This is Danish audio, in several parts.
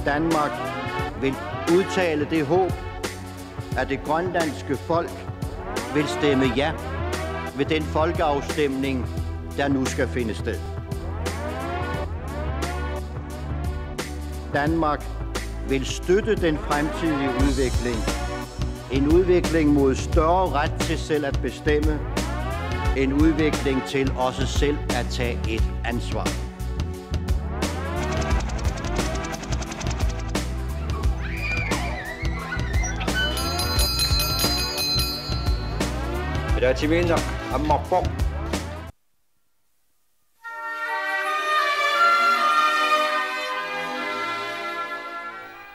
Danmark vil udtale det håb, at det grønlandske folk vil stemme ja ved den folkeafstemning, der nu skal finde sted. Danmark vil støtte den fremtidige udvikling. En udvikling mod større ret til selv at bestemme. En udvikling til også selv at tage et ansvar.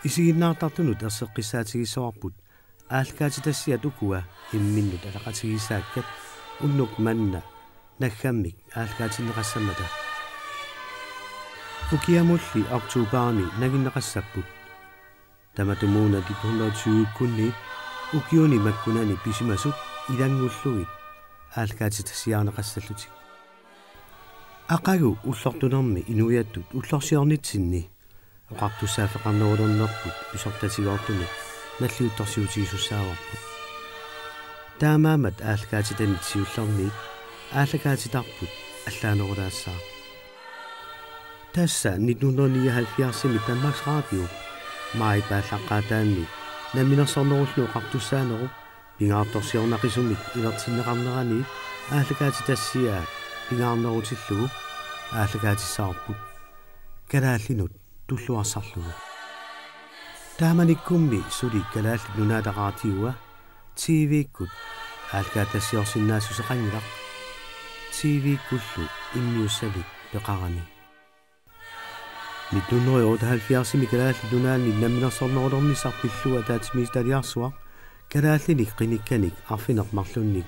Isiginnaartartunut erseqqissaatigissoarput аалкаатитассиат укуа имминнут алақатигисааккат уннук манна наггаммик аалкаатинеқассамата укиамулли октубаарни нагиннеқассаппут таматумууна 120 кунни укиуни маккунани писимасут илангуллугит аалкаатитассиаарнеқассаллутик ақагу уллортунерми инуяттут уллорсиорнитсинни оқартуссаафеқарнерулернерпут писортатигоортуми наллиутторсиутигисуссааварпут таамаамат аалкаатитанит сиуллерниит ааллакаатитарпут аллаанерулаассаа тасса 1979-ми Danmarks Radio май пааллаққаатаанни наминерсорнеруллу оқартуссаанеру пингаарторсиорнақисумик илертиннеқарнерани ааллакаатитассиаа пингаарнерутиллугу ааллакаатиссаарпут калааллинут туллуарсарлугу тааманиккумми сули калаалли нунаатақаартиуа TV-кут аалкаатассиорсиннаассусеқангилақ TV-куллу иммиуссали пеқарани 1978-ми калаалли нунаанни намминерсорнерулернисарпиллуа таатимисталиарсуа калааллиник қиникканик арфинеқмарлунник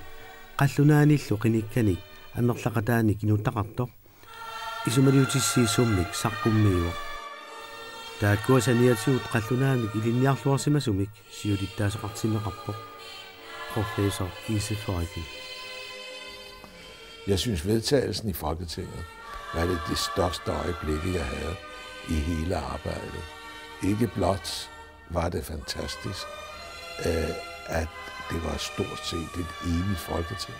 қаллунааниллу қиникканик амерлақатааник инуттақартоқ исумалиутиссиисуммик саққуммиуа тааккуасаниатиут қаллунаамик илинниарлуарсимасумик сиулиттаасеқартинеқарпоқ professor Ise Føjken. Jeg synes, vedtagelsen i Folketinget var det største øjeblik, jeg havde i hele arbejdet. Ikke blot var det fantastisk, at det var stort set et enigt Folketing,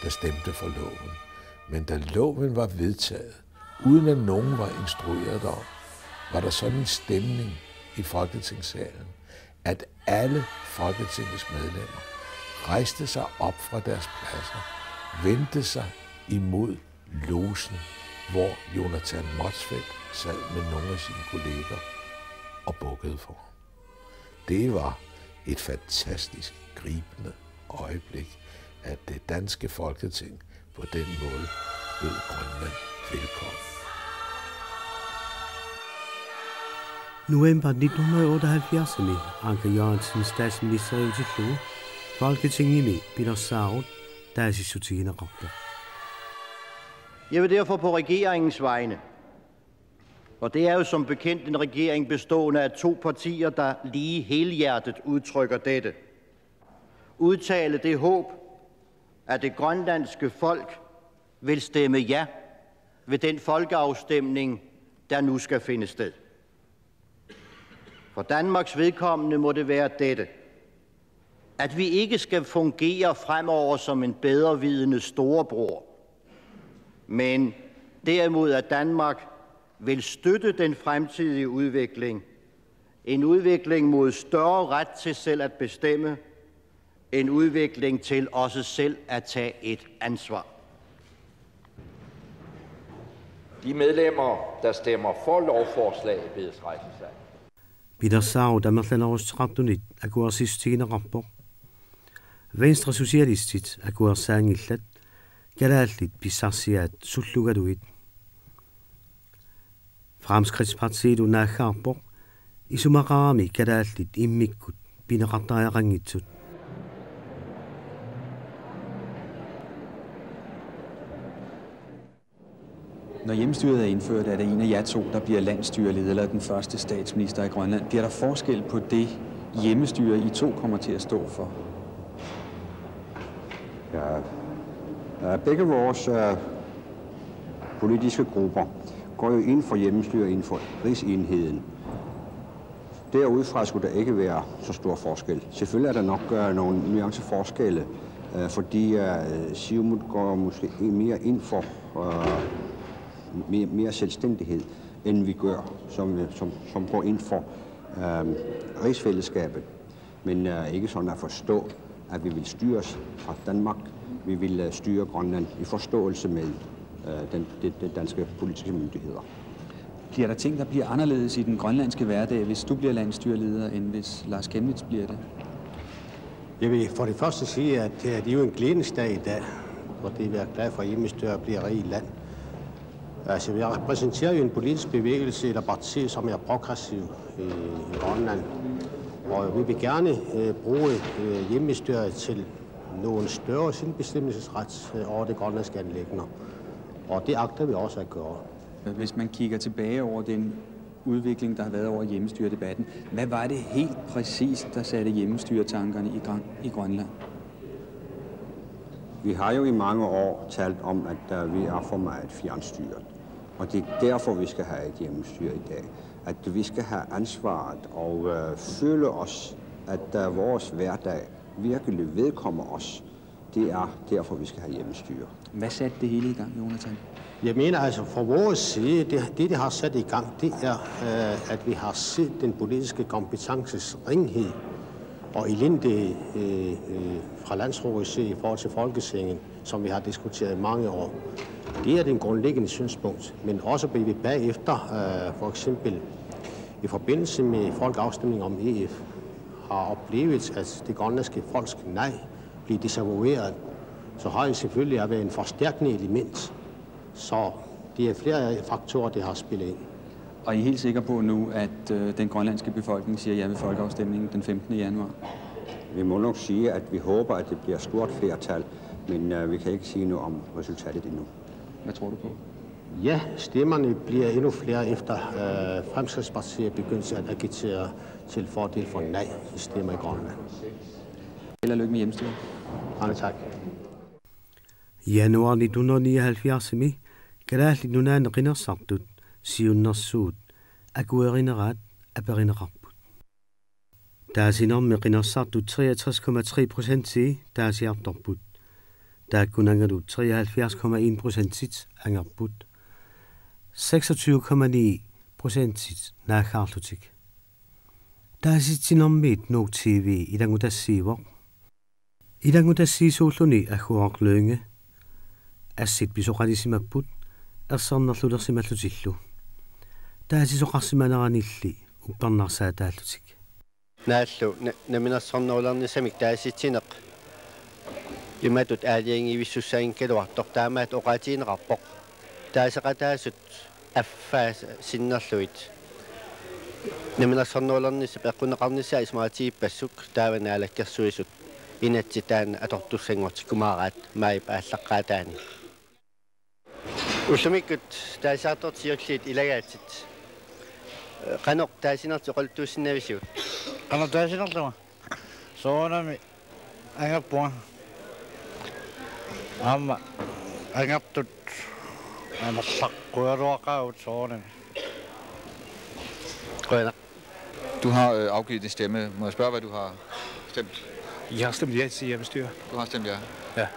der stemte for loven. Men da loven var vedtaget, uden at nogen var instrueret derom, var der sådan en stemning i Folketingssalen, at alle Folketingets medlemmer rejste sig op fra deres pladser, vendte sig imod logen, hvor Jonathan Motzfeldt sad med nogle af sine kolleger og bukkede for. Det var et fantastisk gribende øjeblik, at det danske Folketing på den måde bød Grønland velkommen. November 1978 Anker Jørgensen statsminister i Utillu, Folketinget Peter Saud, der er sisutinerapter. Jeg vil derfor på regeringens vegne, og det er jo som bekendt en regering bestående af 2 partier, der lige helhjertet udtrykker dette, udtale det håb, at det grønlandske folk vil stemme ja ved den folkeafstemning, der nu skal finde sted. For Danmarks vedkommende må det være dette, at vi ikke skal fungere fremover som en bedrevidende storebror, men derimod at Danmark vil støtte den fremtidige udvikling, en udvikling mod større ret til selv at bestemme, en udvikling til også selv at tage et ansvar. De medlemmer, der stemmer for lovforslaget, bedes rejse sig. Peter Saud амерланерустеқартунит акуарсистигинеқарпоқ Venstre Socialistit акуарсаангиллат калааллит писсарсиаат суллугалугит Fremskridtspartiet унааггаарпоқ исумақарами калааллит иммиккут пинеқартариақангитсут Når hjemmestyret er indført, er det en af jer 2, der bliver landsstyreleder eller den første statsminister i Grønland. Bliver der forskel på det hjemmestyre, I 2 kommer til at stå for? Ja, begge vores politiske grupper går jo ind for hjemmestyre inden for rigsenheden. Derudfra skulle der ikke være så stor forskel. Selvfølgelig er der nok nogle nuanceforskelle, fordi Siumut går måske mere ind for mere selvstændighed, end vi gør, som går ind for rigsfællesskabet. Men ikke sådan at forstå, at vi vil styres fra Danmark. Vi vil styre Grønland i forståelse med de danske politiske myndigheder. Bliver der ting, der bliver anderledes i den grønlandske hverdag, hvis du bliver landsstyreleder, end hvis Lars Chemnitz bliver det? Jeg vil for det første sige, at det er jo en glædens dag i dag, hvor det er glad for, at hjemmestyret bliver rigt land. Altså, vi repræsenterer jo en politisk bevægelse eller parti, som er progressiv i Grønland. Og vi vil gerne bruge hjemmestyret til nogle større selvbestemmelsesret over det grønlandske anliggender. Og det agter vi også at gøre. Hvis man kigger tilbage over den udvikling, der har været over hjemmestyredebatten, hvad var det helt præcist, der satte hjemmestyretankerne i gang i Grønland? Vi har jo i mange år talt om, at vi er for meget fjernstyret. Og det er derfor, vi skal have et hjemmestyre i dag. At vi skal have ansvaret og føle os, at vores hverdag virkelig vedkommer os. Det er derfor, vi skal have hjemmestyre. Hvad satte det hele i gang, Jonathan? Jeg mener altså, fra vores side, det har sat i gang, det er, at vi har set den politiske kompetences ringhed og elendighed fra landsrådets side i forhold til Folketinget, som vi har diskuteret i mange år. Det er den grundlæggende synspunkt, men også bliver vi bagefter, for eksempel i forbindelse med folkeafstemning om EF, har oplevet, at det grønlandske folks nej bliver desavoueret, så har det selvfølgelig været en forstærkende element. Så det er flere faktorer, der har spillet ind. Og I er helt sikre på nu, at den grønlandske befolkning siger ja ved folkeafstemningen den 15. januar? Vi må nok sige, at vi håber, at det bliver stort flertal, men vi kan ikke sige noget om resultatet endnu. Hvad tror du på? Ja, stemmerne bliver endnu flere efter Fremskridtspartiet begyndte at agitere til fordel for nej i stemmer i Grønland. Held og lykke med hjemmestyret. Mange tak. Januar 1979 græsligt nunaan rinnersagtut, siunnerssuut, aguerinnerat, aberinneraput. Der er sin om med rinnersagtut 63,3% til, der er siertoput. Der er kun angerut 73,1% sit, angerput. 26,9% sit, nærkartutik. Der er sit sin om med nok tv i den udassivok. I den udassisoluni er huak lønge. Assit bisoqalisimapput ersornerludersimallutillu taasisoqarsimaneraanilli upparnarsaataallutik naallu naminassornuulernisamik taasittineq imatut aaliangi vissussainkaluartor taamaat oqatiineqarpoq taaseqataasut affaas sinnerluit naminassornuulernis peqquneqarnissa ismaatiippassuk taavanaalakkersuisut inatsitaan atortussanguartikkumaaraat maip ааllaqqaataani Ullumikut taasaatortiorliit ilagaatit qanoq taasinertiqoltuussinnavisut qano taasinerluma soonami angappua amma angartut anerlaqquaruaqaut soonami qanaq Du har afgivet din stemme. Må jeg spørge, hvad du har stemt? Jeg har stemt ja til hjemmestyre. Du har stemt ja? Ja.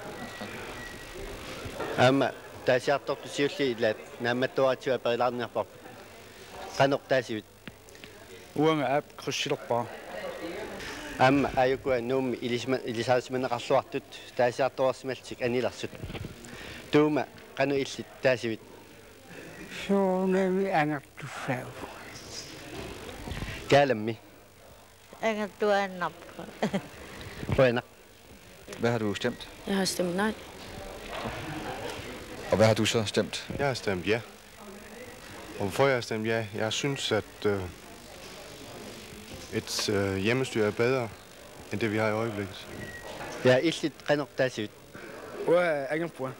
Amma taasiartortusiulliilaat naammattuaatiua perilarnerpor qanoq taasivit Uanga app krussilorpaa. Amma ayukua nuummi ilisaarsimaneqarluartut taasiartoorsimaltik anilarsut tuuma qanu illit taasivit soonami angartussaavu kaalammi angartuannarpa qanaq Hvad har du stemt? Jeg har stemt nej. Og hvad har du så stemt? Jeg har stemt ja. Og hvorfor jeg har stemt ja? Jeg synes, at et hjemmestyre er bedre, end det vi har i øjeblikket. Ja, illit qanoq taasivit Angerpua.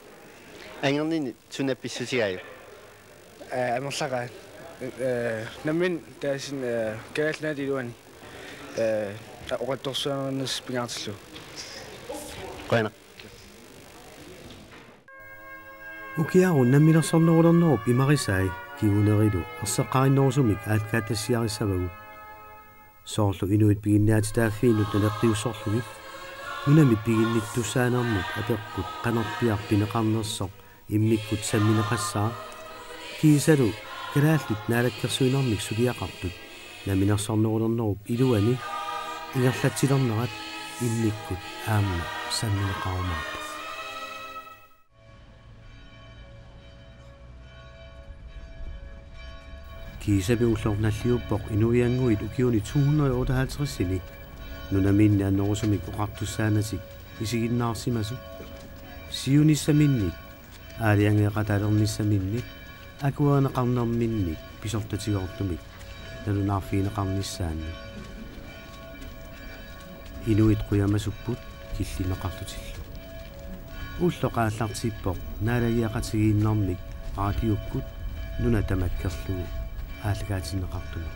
angernin tunappissusigaaju Amersaqa. Namin taasin kaalnaadiluani. Oqattorsuanernes pingaartillu. qanaq ukiarun namilersornerulernerup imarisai kiunerilu erseqqarinnerusumik aatkaattassiarissavagut Soorlu inuit piginnaatitaafiinut naleqqiusorlugit. Nunami piginnittusaanermut apeqqut qanerpiarpineqarnersoq immikkut sammineqassaa. Kiisalu kalaallit naalakkersuinermik suliaqartut naminersornerulernerup iluani ingerlatsilernerat immikkut aamma sammineqarumaat. Kiisabiullornalliuppoq inuianguit ukiuni 258-ini nunaminni annorusumik uqartussaanatik isiginnaarsimasu siunissaminnik aaliangeqatalernissaminnik akuaneqarnerminnik pisortatigortumik nalunaarfiineqarnissaanni inuit quyamasupput killineqartutillu ulloqaallartippoq naalagiaqatigiinnermik raadiukkut nuna tamakkerlugu аалгааtinneqartuma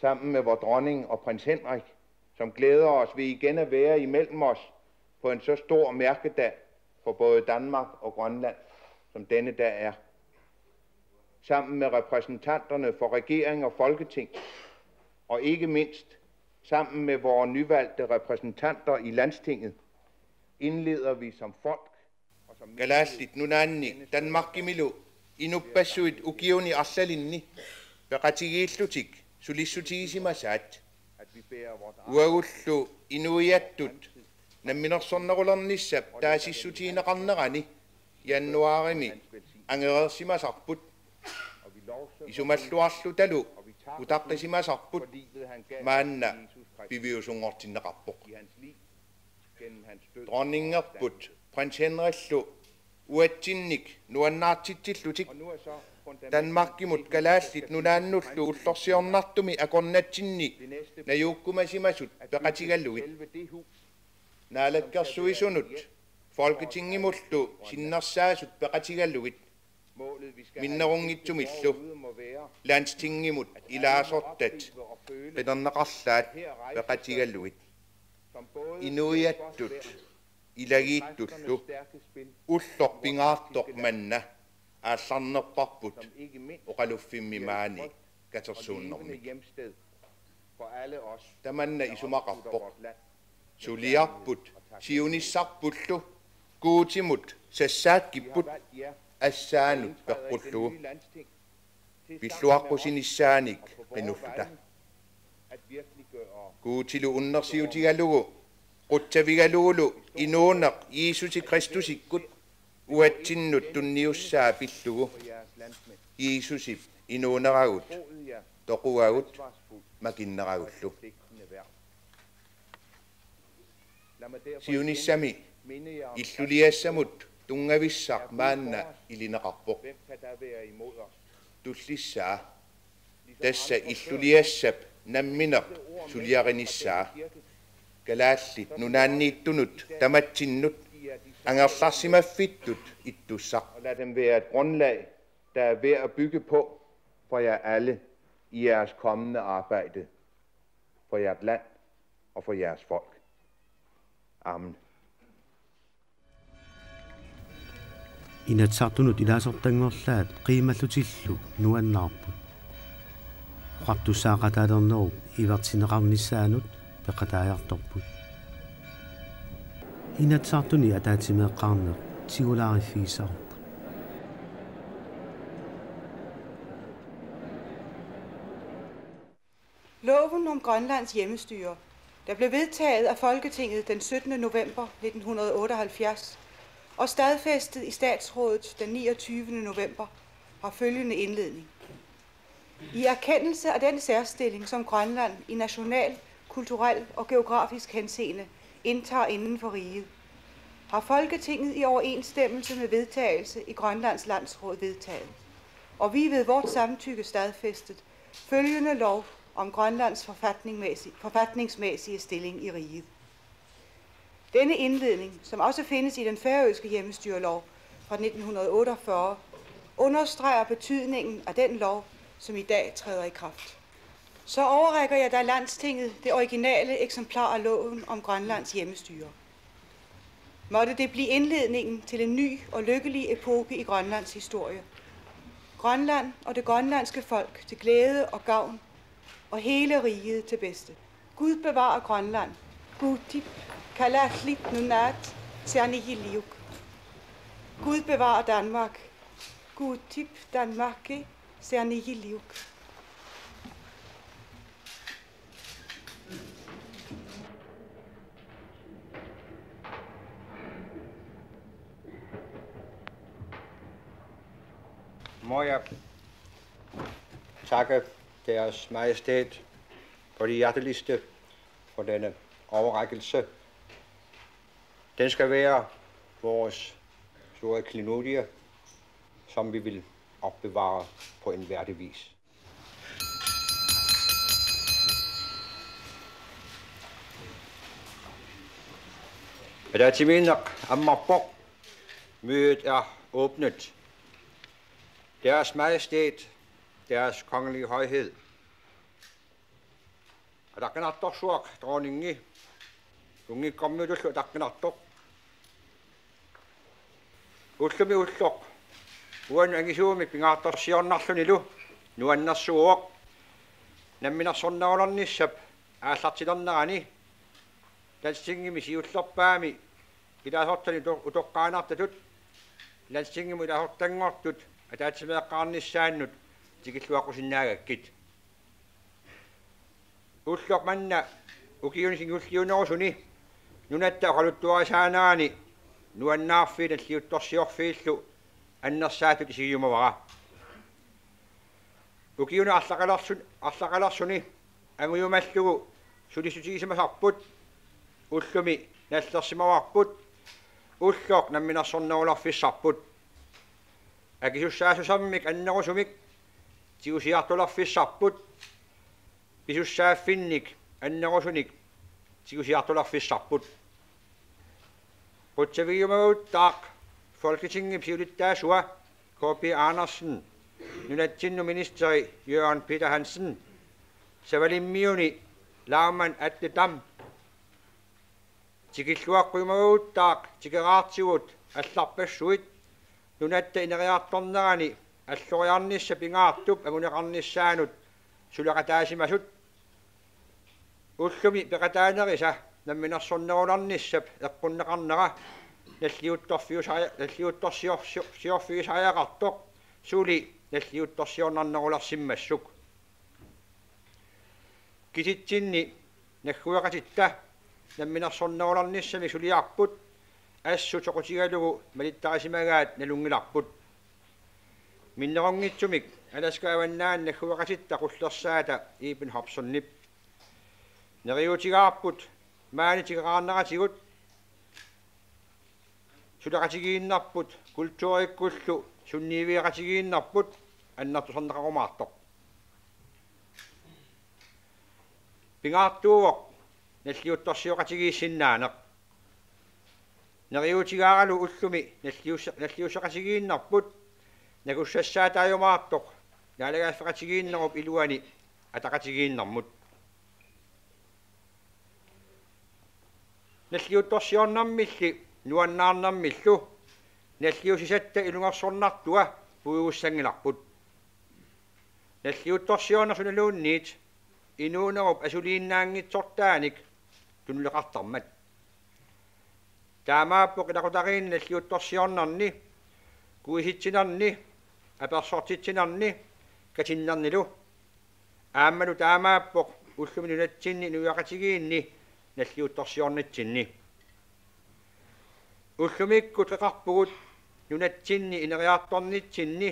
sammen med vor dronning og prins Henrik, som glæder os ved igen at være imellem os på en så stor mærkedag for både Danmark og Grønland, som denne dag er. Sammen med repræsentanterne for regering og folketing, og ikke mindst sammen med vores nyvalgte repræsentanter i landstinget, indleder vi som folk og som Galaslit nunanni Danmarkimilu inuppassuit ukiuni arsalinni peqatigillutik sulissutiisimasat uagullu inuiattut namminersornerulernissaap taasissutiineqarnerani januarimi angerersimasarput isumalluarlu talu utaqqisimasarput maanna piviusungortinneqarpoq dronningerput prins Henriklu uatsinnik nuannaartitsillutik Danmarkimut kalaallit nunaannullu ullorsiornartumi akornatsinni najuukkumasimasut peqatigallugit naalakkersuisunut folketingimullu sinnersaasut peqatigallugit minnerungitsumillu landstingimut ilaasortat qiterneqarlaat peqatigallugit inuiattut ilagiittullu ullorpingaartoq manna aallarnerparput oqaluffimmimaani Gatersunnormik. Hjemsted for alle os, der man er i Sumarabok. Suliapput, Sionissarpullu, Guutimut, Sassaatkipput, Assaanut peqqullugu. Pilluaqqusinissaanik qinulluta. Guutilu unnersiutigalugu, quttavigaluulu inuunaq Jeesusi Kristusikkut uatsinnut tunniussaa pillugu. Jeesusip inuuneragut, toquagut, makinneraagullu. Sionissami illuliassamut tungavissaq maanna ilineqarpoq. Tullissaa tassa illuliassap nammineq suliarinissaa. Kalaallit nunaanniittunut tamattinnut angerlarsimaffittut ittussaq. Lad dem være et grundlag, der er værd at bygge på for jer alle i jeres kommende arbejde, for jeres land og for jeres folk. Amen. Inatsartunut ilasortangorlaat qiimallutillu nuannaarput qartussaaqataalerneru ivartineqarnissaanut peqataajartorput inatsartuni ataatimeeqqaarneq tigulaarifiisarput Loven om Grønlands hjemmestyre, der blev vedtaget af Folketinget den 17. november 1978 og stadfæstet i statsrådet den 29. november, har følgende indledning. I erkendelse af den særstilling, som Grønland i national, kulturel og geografisk henseende indtager inden for riget, har Folketinget i overensstemmelse med vedtagelse i Grønlands Landsråd vedtaget, og vi ved vort samtykke stadfæstet følgende lov om Grønlands forfatningsmæssige stilling i riget. Denne indledning, som også findes i den færøske hjemmestyrelov fra 1948, understreger betydningen af den lov, som i dag træder i kraft. Så overrækker jeg da Landstinget det originale eksemplar af loven om Grønlands hjemmestyre. Måtte det blive indledningen til en ny og lykkelig epoke i Grønlands historie. Grønland og det grønlandske folk til glæde og gavn, og hele riget til bedste. Gud bevarer Grønland. Guutip kalatlit nunat sianihiliuk. Gud bevarer Danmark. Guutip Danmarke sianihiliuk. Må jeg takke Deres Majestæt for det hjerteligste for denne overrækkelse. Den skal være vores store klenodie, som vi vil opbevare på en værdig vis. Atatiminaq Ammarpoq. Mødet er åbnet. Deres Majestæt, Deres Kongelige Højhed. Adaqanartorsuaq dronningi. Ungiqormulullu adaqanartoq. Ullumi ulloq. Uan angisuumik pingaartorsiornarlunilu nuannarsuuq. Namminarsornaulornissap aallartilernerani. Landstingimi siullerpaami ilaasortani utoqqaanartatut. Landstingimu ilaasortangortut ataatimeeqqaarnissaannut tikilluaqusinnaagakkit. Ulloq manna ukiunising ulliunerusuni nunatta qaluttuarisaanaani nuannaarfiin alliuttorsiorfiillu annersaatut isiyumavara. Ukiuna arlaqalarsuni anguyumallugu sulisutiisimasarput ullumi nallersimavarput ulloq namminarsornaularfissarput akisussaasussammik annerusumik tigusiartularfissarput pisussaaffinnik annerusunik tigusiartularfissarput qutsaviyumaguttaaq Folketinget piulittaasua K.P. Andersen nunatsinnu ministeri Jørgen Peter Hansen savalimmiuni laaman atletam tikilluaqquimaguttaaq tikeraartigut allarpassuit nunatta ineriartornerani alloriarnissa pingaartup aguneqarnissaanut Sulaqataasimasut ullumi peqataanerisa namminersunnerularnissap eqqunneqarnera nalliuttorsiorfiisajaqartoq suli nalliuttorsiornarnerularsimmassuk kisitsinni naggueqatitta namminersunnerularnissami suliarput assutsoqutigalugu malittarisimagaat nalungilarput minnerongitsumik alaskaavannaan naggueqatitta qullersaata Iben Hobsonnip neriutigaarput maanitigeqarneratigut sulaqatigiinnarput kultuurikkullu sunniiviaqatigiinnarput annartuserneqarumaartoq pingaartuuvoq nalliuttorsiuqatigiissinaaneq neriutigaaralu ullumi nalliusseqatigiinnarput nagussassaataajumaartoq naalagaaffeqatigiinnerup iluani ataqatigiinnarmut nalliuttorsiornarmilli nuannaarnarmillu nalliusisatta ilungersornartua puigussangilarput nalliuttorsiornersunaluunniit inuunerup asuliinnaangitsortaanik tunleqartarmat taamaappoq ilaqutariin nalliuttorsiornarni kuisitsinarni apersortitsinarni katinnarnilu aammalu taamaappoq ullumi nunatsinni nuiaqatigiinni nalliuttorsiornitsinni ullumikku teqarpugut nunatsinni ineriartornitsinni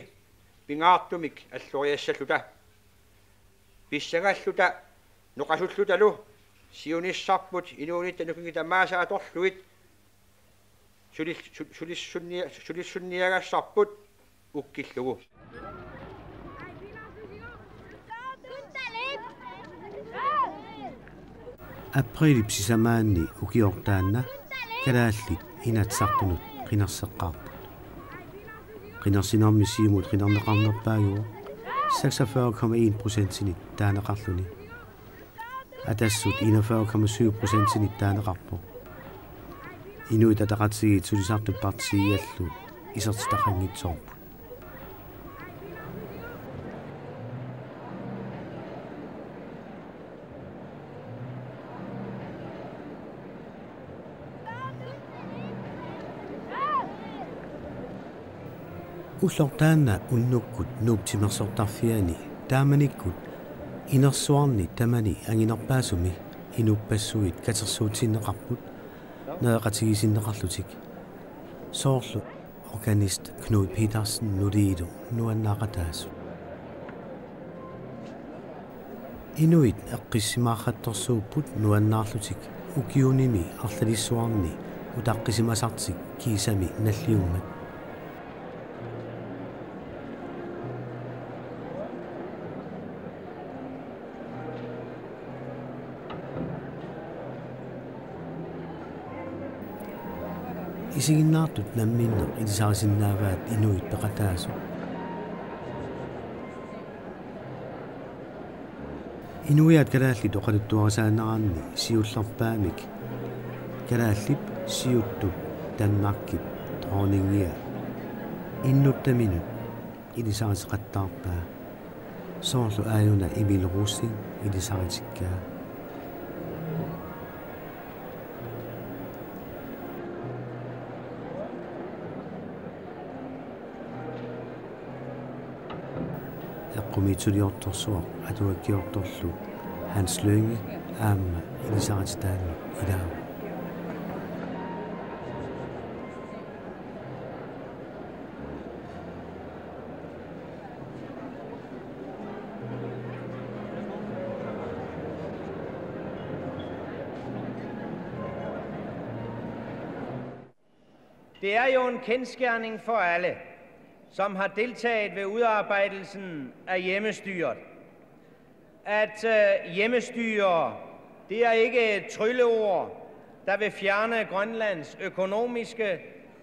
pingaartumik alluriassalluta pissagalluta noqasullutalu siunissarput inuunitta nukingita maasa atorluit sulissunniagassarput ukkillugu April sisamaanni ukiortaanna kalaallit inatsartunut qinarseqqaarput qinarsinermi siimut qinarneqarnerpaajuo 46,1% taaneqarluni atassut 41,7% taaneqarpoq inuit ataqatsigiit sulisartut partigiallu isertitaqanngitsoorput ullortaanna unnukkut nuuptimersortarfiani taamanikkut inersuarni tamani anginerpaasumi inuppassuit katersuutinneqarput neeqatigisinneqarlutik soorlu organist Knud Petersen nuliilu nuannaaqataasu inuit eqqissimaarrattorsuupput nuannaarlutik ukiunimi arlalissuarni utaqqisimasartik kiisami nalliummat isiginnaartut namminneq ilisaarisinnaavaat inuit peqataasu inuiat kalaallit oqaluttuarisaanneranni siullerpaamik kalaallip siuttut tannakkip dronningia innuttaminut ilisaariseqattaarpaa soorlu aajuna Emil Russing ilisaaritikkaa qumituliortorsuaq atuakkiortorlu Hans Lønge aamma ilisaaritaannu ilaavu Det er jo en kendsgerning for alle, som har deltaget ved udarbejdelsen af hjemmestyret, at hjemmestyre, det er ikke et trylleord, der vil fjerne Grønlands økonomiske,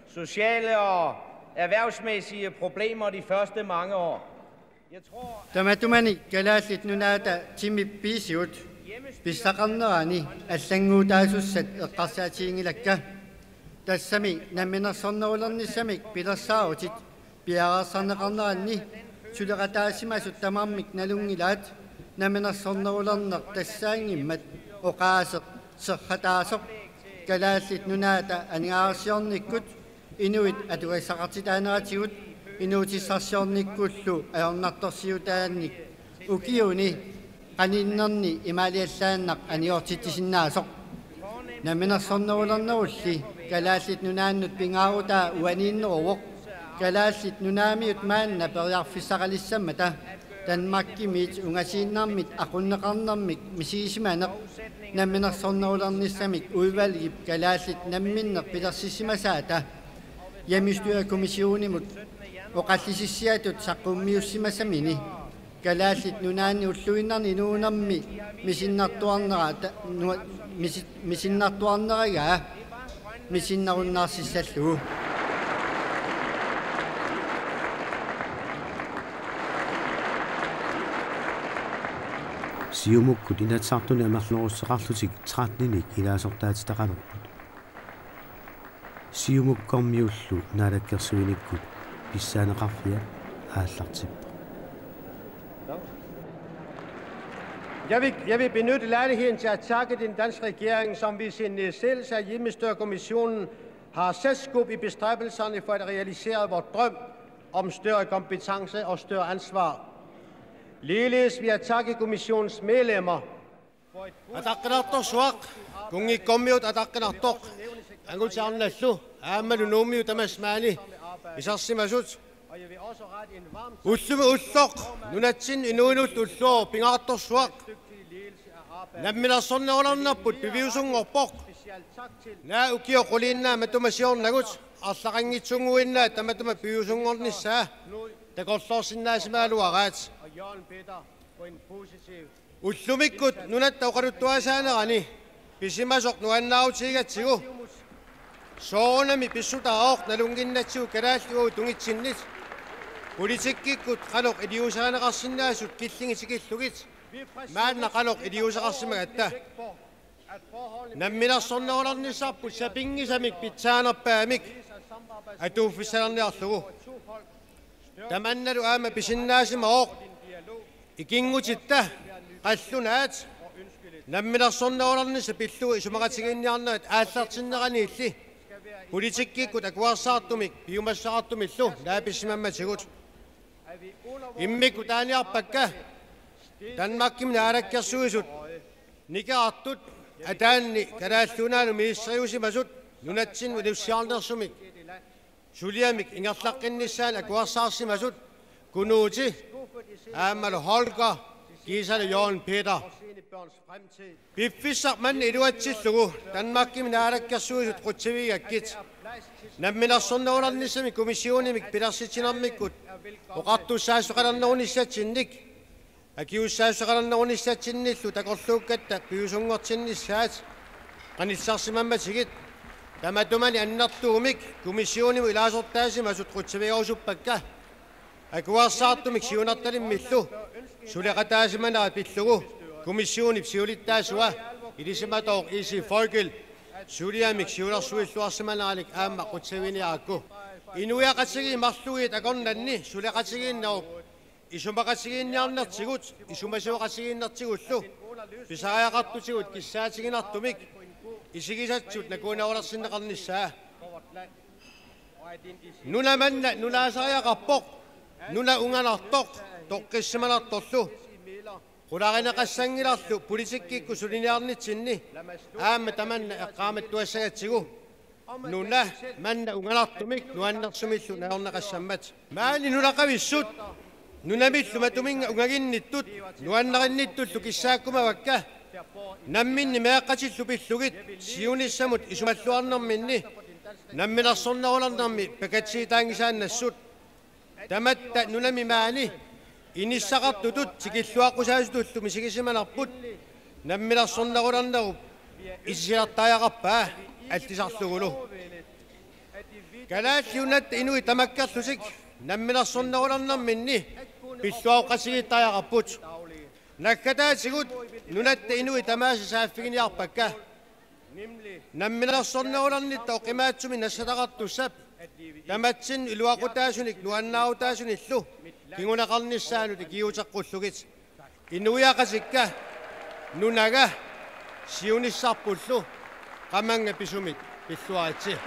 sociale og erhvervsmæssige problemer de første mange år. Tamatumani kalaallit nunaata timi piisiut pissaqarnerani аллангуутаасуссат эққарсаатиингилакка тассами намминерсорнерулерниссамик пилерсаарутит пиараарсарнеқарнеранни сулеқатаасимасут тамаармик налунгилаат наминерсорнерулернер тассаангиммат оқаасеқ серхатаасоқ калааллит нунаата анигаарсиорниккут инуит атугассақартитаанератигут инуутиссарсиорниккуллу аёрнарторсиутаанник укиуни qaniinnerni imaliallaannaq aniortittisinnaasоq наминерсорнерулернерулли калааллит нунааннут пингааруtaa уанииннеруоқ калааллит нунаамиут маанна периарфиссақалиссаммата Danmarkimit ungasииннармит aqunneqarnermik misigisimaaneq наминерсорнерулернissamik udvalgip kalaаллит намминнер пилерсиссимасаата Hjemmestyrekommissionimut oqallisissiatut saqqummiussimassamini kalaаллит нунаанни уллуиннарни нуунарми мисиннартуарнерата мисиннартуарнерагаа мисиннаруннаарсиссаллугу Siumukkut inatsartuni amerlurussaqarlutik 13-nik ilaasortaatitaqalerput. Siumukkormiullu naalakkersuinikkut pissaaneqarfia aallartippa. Jeg vil benytte lejligheden til at takke den danske regering, som ved sin nedsættelse af Hjemmestyrekommissionen har sat skub i bestræbelserne for at realisere vores drøm om større kompetence og større ansvar. Ligeledes vil jeg takke kommissionens medlemmer. Ataqqilartorsuaq kungikkommiut ataqqilartoq angulsaarnallu aammalunuumiut tamasmaani isarsimasut ullumu ulloq nunatsin inuinut ulluo pingaartorsuaq nammilersornerularnerput piviusungorpoq naa ukio quliinnaa matumasiornagut арлақангитсунгуиннаа таматума пиусунгорнissaa такорлоорсиннаасимаалуараат уллумиккут нунатта оқалуттуасаанерани писимасоқ нуаннааутигатсигу соонами писсутааоқ налунгиннатсигу калааллугу тунгитсиннит политиккиккут қалоқ илиусаанеқарсинаасут киллингитикиллугит маанна қалоқ илиусақарсимагатта намминерсорнерулернissaarput сапингисамик питсаанерпаамик атууффиссалерниарлугу таманналу аама писиннаасимаоқ икингутитта қаллунаат намминерсорнерулернисса пиллугу исумақатигинниарнаат ааллартиннераниилли политиккиккут акуарсаартумик пиумассаартумиллу нааписсимамматигут иммикку тааниарпакка Danmarkim наалаккерсуисут никаартут атаанни калааллунаану министриусимасут нунатсин улуссиарнерсумик сулиамик ингерлаққиннissaан акуарсаарсимасут кунуути аамалу Holger кисалу Jørgen Peter пиффиссар манни илуатсиллугу Danmarkim наалаккерсуисут қутсивигаккит намминерсорнерулернissamik комиссионимик пилерситинармиккут оқартуссаасоқалернерунissaатсинник акиуссаасоқалернерунissaатсинниллу такорлууккатта пиусунгортиннissaат qanissarsimammatigit tamatumani annartuumik komissionimu ilaasорtaasimasut qutsavigorusuppakka akuarsaartumik siunartalimmillu suleqataasimanaa pillugu komissionip siulittaasua ilisimatoq isi folkel suliamik siulersuilluarsimanaanik aamma qutsaviniaakku inuiaqatsigi marlugiit akornanni suleqatigiinnarup isumaqatigiinniarnertigut isumasuoqatigiinnertigullu pisariaqartutigut kissaatiginartumik isigisatsut nakuunaolersinneqarnissaa nunamanna nunaasariaqarpoq nuna unganartoq toqqissimanartorlu qularineqassangilarlu politikkikku suliniarnitsinni aamma tamanna eqqaamattuassagatsigu nuna manna unganartumik nuannersumillu naorneqassammat maani nunaqavissut nunamillu matuminga ungaginnittut nuannaqinnittullu kissaakkumavakka namminni meaqqatillu pillugit siunissamut isumalluarnerminni namminersornerularnermi pakatsiitaangisaannassut tamatta nunami maani inissaqartutut sikilluaqqusaasutullu misigisimanarput namminersornerularnerup isilartaajaqarpaa altisarlugulu kalaalliunatta inui tamakkerlusik namminersornerularnerminni pilluauqqasigiittaajaqarput nakkataatigut nunatta inui tamaasi saaffiginiarpakka namminersornerularnitta oqimaatsumi nassataqartussap tamatsin iluaqutaasunik nuannaarutaasunillu kingunaqarnissaanut ikiuteqqullegit Inuyaqasikka nunaga siunissarpullu qamanga pisumit pilluaritsi.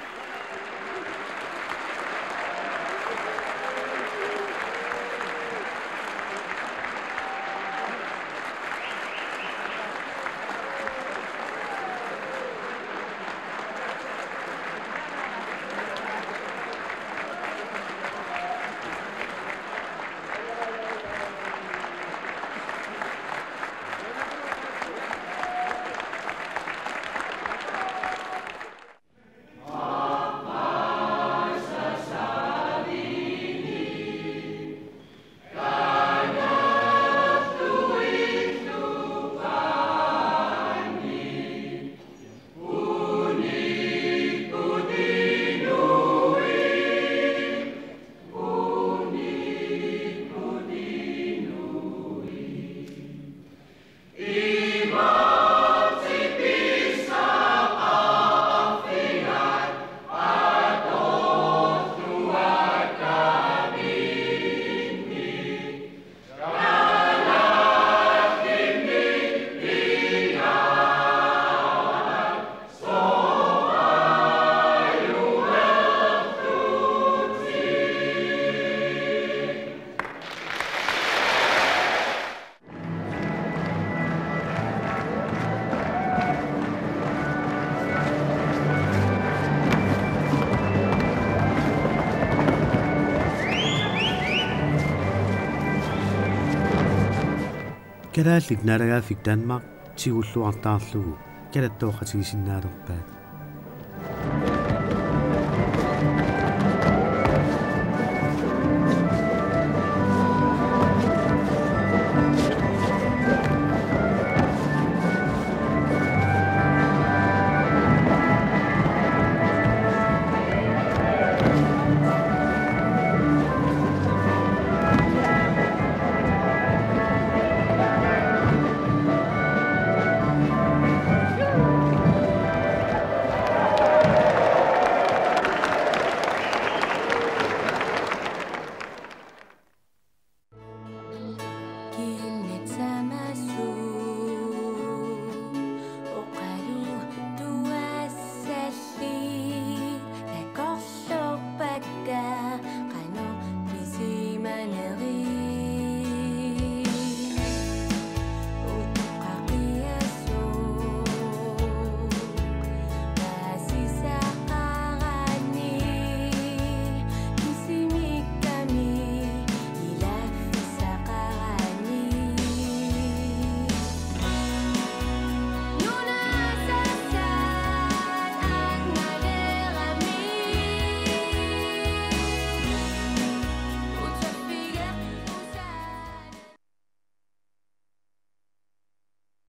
Kalaallit naalagaa fik Danmark tigulluartaarlugu kalattoqatigisinnaaloqpaat